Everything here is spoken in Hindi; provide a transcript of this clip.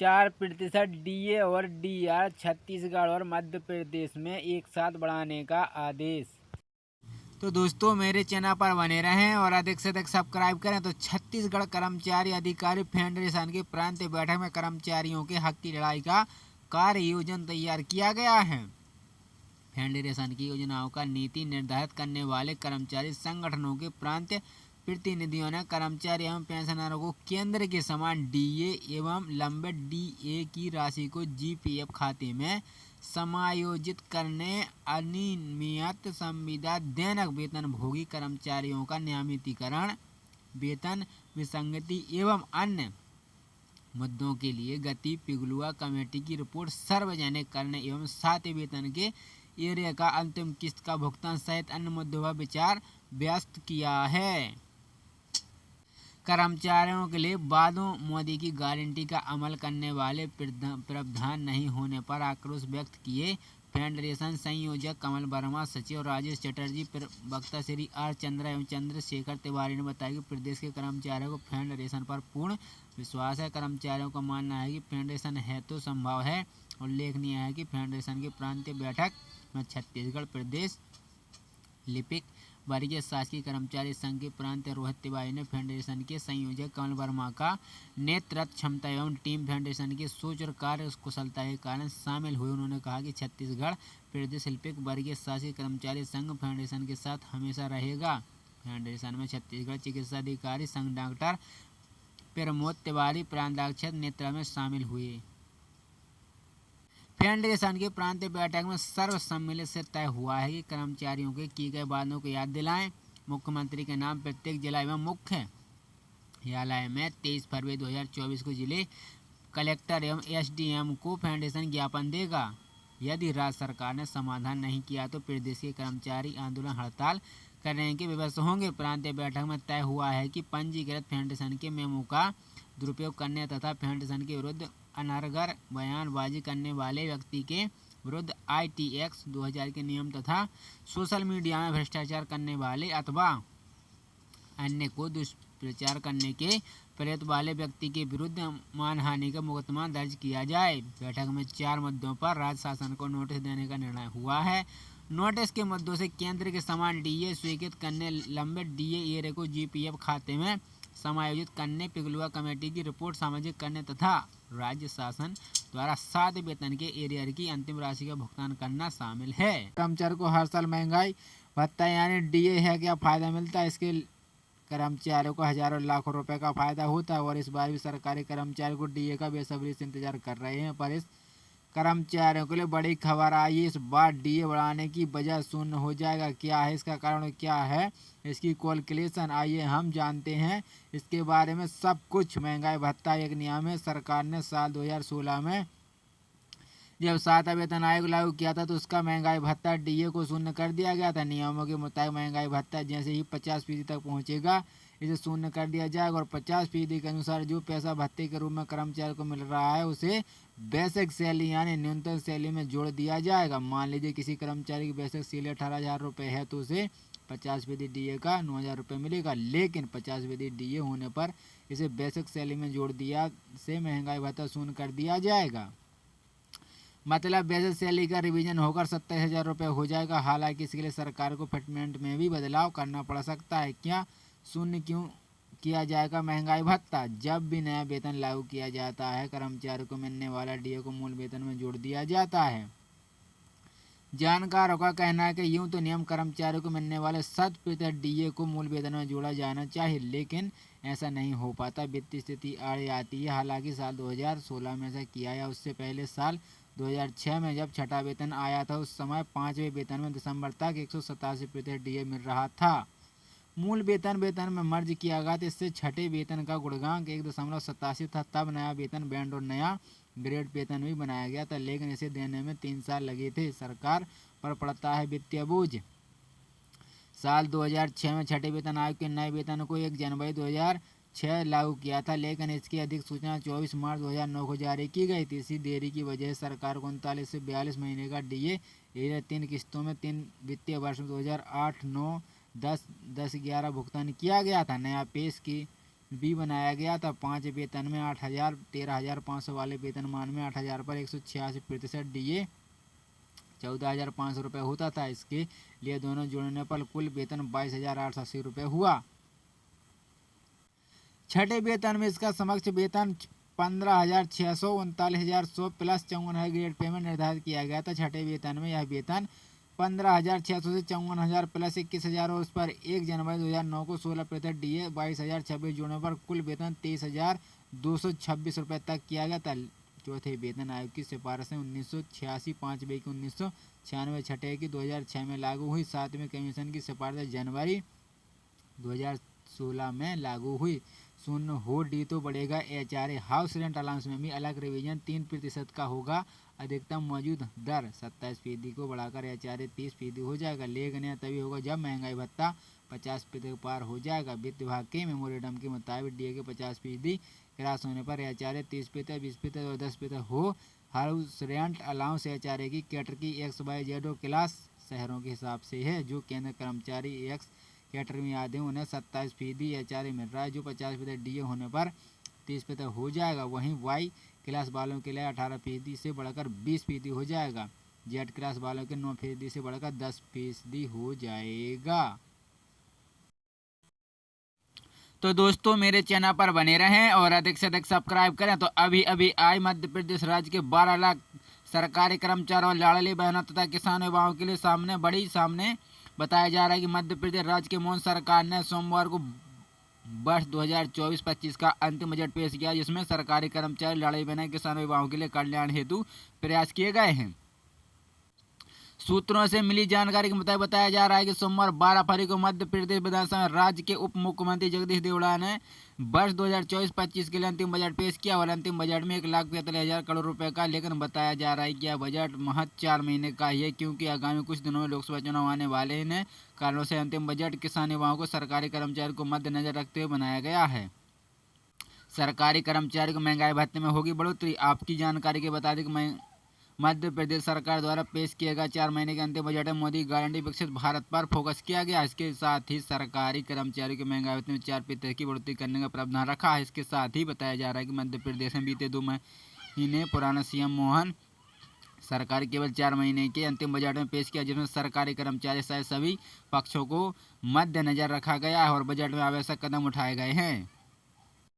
4% डीए और डीआर छत्तीसगढ़ और मध्य प्रदेश में एक साथ बढ़ाने का आदेश। तो दोस्तों मेरे चैनल पर बने रहें और अधिक से अधिक सब्सक्राइब करें। तो छत्तीसगढ़ कर्मचारी अधिकारी फेडरेशन की प्रांतीय बैठक में कर्मचारियों के हक की लड़ाई का कार्य योजना तैयार किया गया है। फेडरेशन की योजनाओं का नीति निर्धारित करने वाले कर्मचारी संगठनों के प्रांतीय प्रतिनिधियों ने कर्मचारी एवं पेंशनरों को केंद्र के समान डीए एवं लंबित डीए की राशि को जीपीएफ खाते में समायोजित करने, अनियमित संविदा दैनिक वेतनभोगी कर्मचारियों का नियमितीकरण, वेतन विसंगति एवं अन्य मुद्दों के लिए गति पिघलुआ कमेटी की रिपोर्ट सार्वजनिक करने एवं सातवें वेतन के एरिया का अंतिम किस्त का भुगतान सहित अन्य मुद्दों पर विचार व्यक्त किया है। कर्मचारियों के लिए वादों मोदी की गारंटी का अमल करने वाले प्रावधान नहीं होने पर आक्रोश व्यक्त किए। फेडरेशन संयोजक कमल वर्मा, सचिव राजेश चटर्जी, प्रवक्ता श्री आर चंद्रा एवं चंद्रशेखर तिवारी ने बताया कि प्रदेश के कर्मचारियों को फेडरेशन पर पूर्ण विश्वास है। कर्मचारियों का मानना है कि फेडरेशन है तो संभव है। उल्लेखनीय है कि फेडरेशन की प्रांतीय बैठक में छत्तीसगढ़ प्रदेश लिपिक वर्गीय शासकीय कर्मचारी संघ के प्रांतीय रोहित तिवारी ने फेडरेशन के संयोजक कमल वर्मा का नेतृत्व क्षमता एवं टीम फेडरेशन की सोच और कार्य कुशलता के कारण शामिल हुए। उन्होंने कहा कि छत्तीसगढ़ प्रदेश लिपिक वर्गीय शासकीय कर्मचारी संघ फेडरेशन के साथ हमेशा रहेगा। फेडरेशन में छत्तीसगढ़ चिकित्सा अधिकारी संघ डॉक्टर प्रमोद तिवारी प्रांताध्यक्ष नेतृत्व में शामिल हुए। फेडरेशन की प्रांतीय बैठक में सर्वसम्मति से तय हुआ है कि कर्मचारियों के किए गए वादों को याद दिलाएं। मुख्यमंत्री के नाम प्रत्येक जिला एवं मुख्यालय में 23 फरवरी 2024 को जिले कलेक्टर एवं एसडीएम को फेडरेशन ज्ञापन देगा। यदि राज्य सरकार ने समाधान नहीं किया तो प्रदेश के कर्मचारी आंदोलन हड़ताल करने के विवश होंगे। प्रांतीय बैठक में तय हुआ है कि पंजीकृत फेडरेशन के मेमो का दुरुपयोग करने तथा फेडरेशन के विरुद्ध अनर्गल बयानबाजी करने वाले व्यक्ति के विरुद्ध ITX 2000 के नियम तथा सोशल मीडिया में भ्रष्टाचार करने वाले अथवा अन्य को दुष्प्रचार करने के प्रयत्न वाले व्यक्ति के विरुद्ध मानहानि का मुकदमा दर्ज किया जाए। बैठक में 4 मुद्दों पर राज्य शासन को नोटिस देने का निर्णय हुआ है। नोटिस के मुद्दों से केंद्र के समान डीए स्वीकृत करने, लंबित डीए एरिया को जीपीएफ खाते में समायोजित करने, पिघलुआ कमेटी की रिपोर्ट सामाजिक करने तथा राज्य शासन द्वारा 7 वेतन के एरियर की अंतिम राशि का भुगतान करना शामिल है। कर्मचारी को हर साल महंगाई भत्ता यानी डीए है क्या फायदा मिलता है। इसके कर्मचारियों को हजारों लाखों रुपए का फायदा होता है और इस बार भी सरकारी कर्मचारी को डीए का बेसब्री से इंतजार कर रहे हैं। पर इस कर्मचारियों के लिए बड़ी खबर आई है। इस बार डीए बढ़ाने की वजह शून्य हो जाएगा। क्या है इसका कारण, क्या है इसकी कैलकुलेशन, आइए हम जानते हैं इसके बारे में सब कुछ। महंगाई भत्ता एक नियम है। सरकार ने साल 2016 में जब 7वां वेतन आयोग लागू किया था तो उसका महंगाई भत्ता डीए को शून्य कर दिया गया था। नियमों के मुताबिक महंगाई भत्ता जैसे ही 50% तक पहुंचेगा इसे शून्य कर दिया जाएगा और 50% के अनुसार जो पैसा भत्ते के रूप में कर्मचारी को मिल रहा है उसे बेसिक सैलरी यानी न्यूनतम सैलरी में जोड़ दिया जाएगा। मान लीजिए किसी कर्मचारी की बेसिक सैलरी 18,000 रुपये है तो उसे 50% डीए का 9,000 रुपये मिलेगा। लेकिन 50% डीए होने पर इसे बेसिक सैलरी में जोड़ दिया से महंगाई भत्ता शून्य कर दिया जाएगा। मतलब बेसिक सैलरी का रिवीजन होकर 27,000 रुपये हो जाएगा। हालांकि इसके लिए सरकार को फिटमेंट में भी बदलाव करना पड़ सकता है। क्या शून्य क्यों किया जाएगा महंगाई भत्ता? जब भी नया वेतन लागू किया जाता है कर्मचारी को मिलने वाला डीए को मूल वेतन में जोड़ दिया जाता है। जानकारों का कहना है कि यूं तो नियम कर्मचारी को मिलने वाले 100% डीए को मूल वेतन में जोड़ा जाना चाहिए, लेकिन ऐसा नहीं हो पाता। वित्तीय स्थिति आड़े आती है। हालांकि साल 2016 में ऐसा किया या उससे पहले साल 2006 में जब छठा वेतन आया था उस समय 5वें वेतन में दिसंबर तक 187% डीए मिल रहा था। मूल वेतन में मर्ज किया गया था। इससे छठे वेतन का गुणगांक 1.87 था। तब नया वेतन बैंड और नया ग्रेड वेतन भी बनाया गया था, लेकिन इसे देने में 3 साल लगे थे। सरकार पर पड़ता है वित्तीय बोझ। साल 2006 में छठे वेतन आयोग के नए वेतन को 1 जनवरी 2006 लागू किया था, लेकिन इसकी अधिक सूचना 24 मार्च 2009 को जारी की गई थी। इसी देरी की वजह से सरकार को 39 से 42 महीने का डीए 3 किस्तों में 3 वित्तीय वर्ष 2008, 9, 10, 10, 11 भुगतान किया गया था। नया पेश की बी बनाया गया था। 5 वेतन में 8,000, 13,500 वाले वेतनमान में 8,000 पर 186% DA 14,500 रुपये होता था। इसके लिए दोनों जोड़ने पर कुल वेतन 22,880 रुपये हुआ। छठे वेतन में इसका समकक्ष वेतन 15,600, 39,100 प्लस 54,000 ग्रेड पेमेंट निर्धारित किया गया था। छठे वेतन में यह वेतन 15,600 से 54,000 प्लस 21,000 और उस पर 1 जनवरी 2009 को 16% DA 22,026 जोड़ने पर कुल वेतन 23,226 रुपये तक किया गया था। चौथे वेतन आयोग की सिफारिशें 1986, 5 की 1996, छठे की 2006 में लागू हुई। सातवें कमीशन की सिफारिशें जनवरी 2016 में लागू हुई। शून्य हो डी तो बढ़ेगा HRA। हाउस रेंट अलाउंस में भी अलग रिवीजन 3% का होगा। अधिकतम मौजूद दर 27% को बढ़ाकर HRA 30% हो जाएगा। लेकिन यह तभी होगा जब महंगाई भत्ता 50% पार हो जाएगा। वित्त विभाग के मेमोरेंडम के मुताबिक DA के 50% क्रॉस होने पर HRA 30%, 20% और 10% हो। हाउस रेंट अलाउंस HRA की कैटेगरी XYZ और क्लास शहरों के हिसाब से है। जो केंद्र कर्मचारी X कैटेगरी में आते हैं उन्हें 27% HRA मिल रहा है, जो 50% DA होने पर 30% हो जाएगा। वहीं Y क्लास वालों के लिए 18% से बढ़कर 20% हो जाएगा। Z क्लास वालों के 9% से बढ़कर 10% हो जाएगा। तो दोस्तों मेरे चैनल पर बने रहें और अधिक से अधिक सब्सक्राइब करें। तो अभी अभी आई मध्य प्रदेश राज्य के 12 लाख सरकारी कर्मचारियों और लाड़ली बहनों तथा किसान युवाओं के लिए सामने बताया जा रहा है कि मध्य प्रदेश राज्य की मोदी सरकार ने सोमवार को वर्ष 2024-25 का अंतिम बजट पेश किया, जिसमें सरकारी कर्मचारी, लाड़ली बहनें, किसान युवाओं के लिए कल्याण हेतु प्रयास किए गए हैं। सूत्रों से मिली जानकारी के मुताबिक बताया जा रहा है कि सोमवार 12 फरवरी को मध्य प्रदेश विधानसभा में राज्य के उप मुख्यमंत्री जगदीश देवड़ा ने वर्ष 2024-25 के लिए अंतिम बजट पेश किया और अंतिम बजट में 1,45,000 करोड़ रुपए का। लेकिन बताया जा रहा है कि यह बजट महज 4 महीने का ही है, क्योंकि आगामी कुछ दिनों में लोकसभा चुनाव आने वाले हैं। कारणों से अंतिम बजट किसान युवाओं को सरकारी कर्मचारी को मद्देनजर रखते हुए बनाया गया है। सरकारी कर्मचारी को महंगाई भत्ते में होगी बढ़ोतरी। आपकी जानकारी के बता दें कि मध्य प्रदेश सरकार द्वारा पेश किए गए 4 महीने के अंतिम बजट में मोदी गारंटी विकसित भारत पर फोकस किया गया। इसके साथ ही सरकारी कर्मचारियों के महंगाई भत्ते में 4% की बढ़ोतरी करने का प्रावधान रखा है। इसके साथ ही बताया जा रहा है कि मध्य प्रदेश में बीते 2 महीने पुराना CM मोहन सरकार केवल 4 महीने के अंतिम बजट में पेश किया, जिसमें सरकारी कर्मचारी सहित सभी पक्षों को मद्देनजर रखा गया है और बजट में आवश्यक कदम उठाए गए हैं।